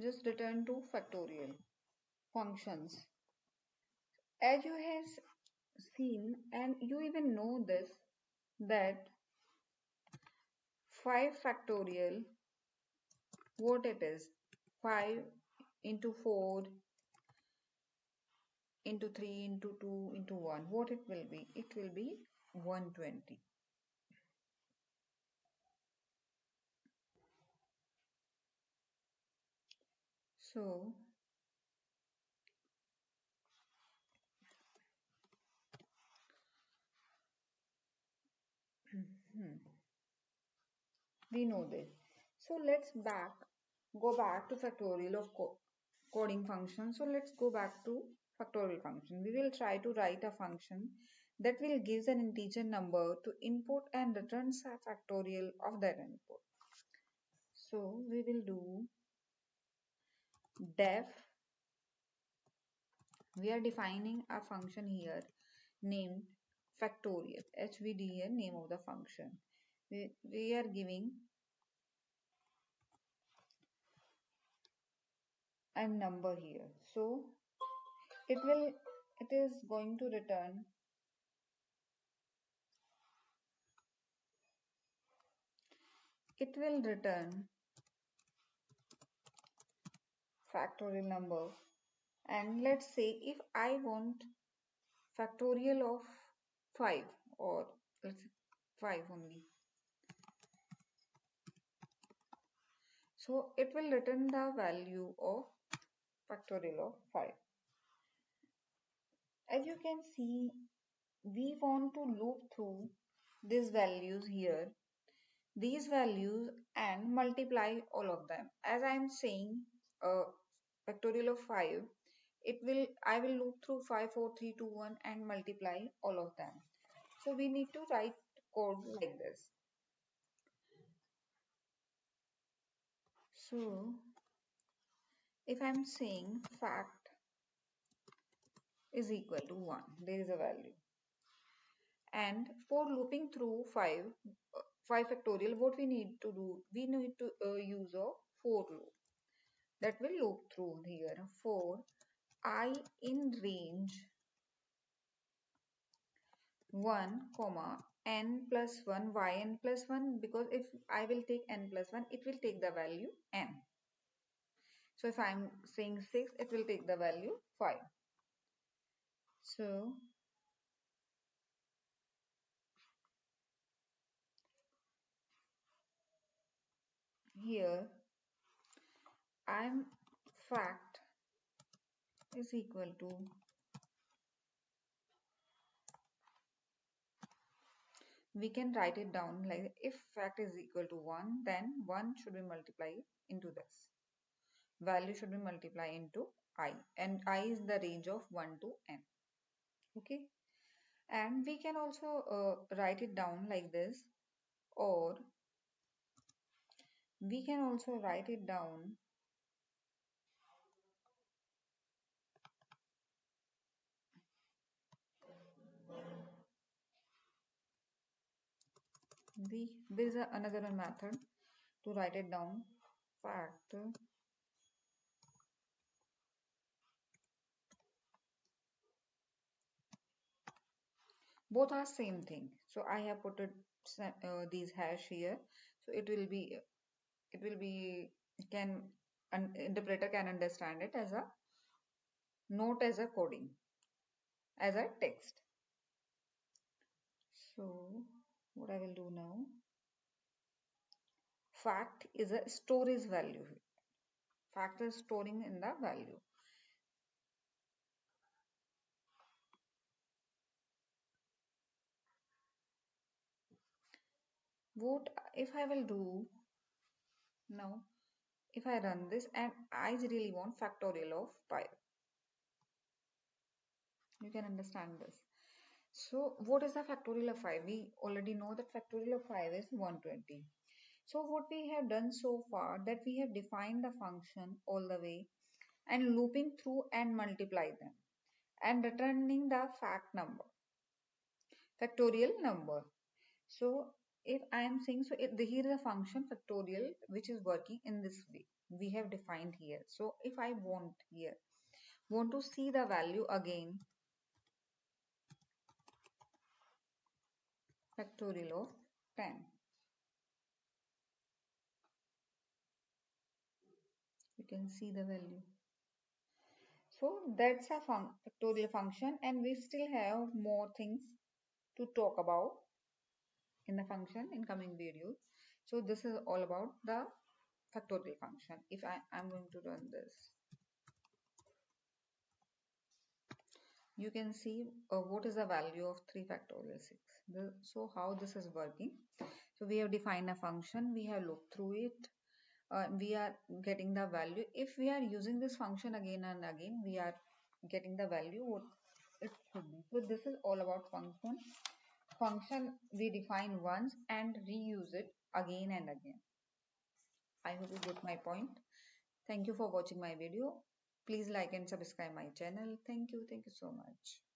just return to factorial functions. As you have seen, and you even know this, that 5 factorial, what it is, 5 into 4 into 3 into 2 into 1, what it will be? It will be 120. So we know this. So let's go back to factorial of coding function. So let's go back to factorial function. We will try to write a function that will give an integer number to input and returns a factorial of that input. So we will do def. We are defining a function here named factorial, HVDA, name of the function. We are giving a number here. So it is going to return it will return factorial number, and let's say if I want factorial of 5, or let's say 5 only, so it will return the value of factorial of 5. As you can see, we want to loop through these values here, these values, and multiply all of them. As I am saying, factorial of 5, I will loop through 5 4 3 2 1 and multiply all of them. So we need to write code like this. So if I'm saying fact is equal to 1, there is a value, and for looping through 5 factorial, what we need to do, we need to use a for loop that will loop through here for I in range 1 comma n plus 1 yn plus 1, because if I will take n plus 1, it will take the value n. So if I'm saying 6, it will take the value 5. So here I'm fact is equal to, we can write it down like, if fact is equal to 1, then 1 should be multiplied into this. Value should be multiplied into I, and I is the range of 1 to n. Okay. And we can also write it down like this, or we can also write it down there is another method to write it down. Fact both are same thing, so I have put it these hash here, so it will be can an interpreter can understand it as a note, as a coding, as a text. So what I will do now, fact is a storage value. Fact is storing in the value. What if I will do now, if I run this and I really want factorial of 5, you can understand this. So what is the factorial of 5? We already know that factorial of 5 is 120. So what we have done so far, that we have defined the function all the way and looping through and multiply them and returning the fact number, factorial number. So if I am saying, so here is a function factorial which is working in this way. we have defined here. So if I want to see the value again, factorial of 10, you can see the value. So that's a factorial function, and we still have more things to talk about in the function in coming videos. So this is all about the factorial function. If I'm going to run this, you can see what is the value of 3 factorial 6. So how this is working. So we have defined a function, we have looked through it, we are getting the value. If we are using this function again and again, we are getting the value what it should be. So this is all about function. Function we define once and reuse it again and again. I hope you got my point. Thank you for watching my video. Please like and subscribe my channel. Thank you. Thank you so much.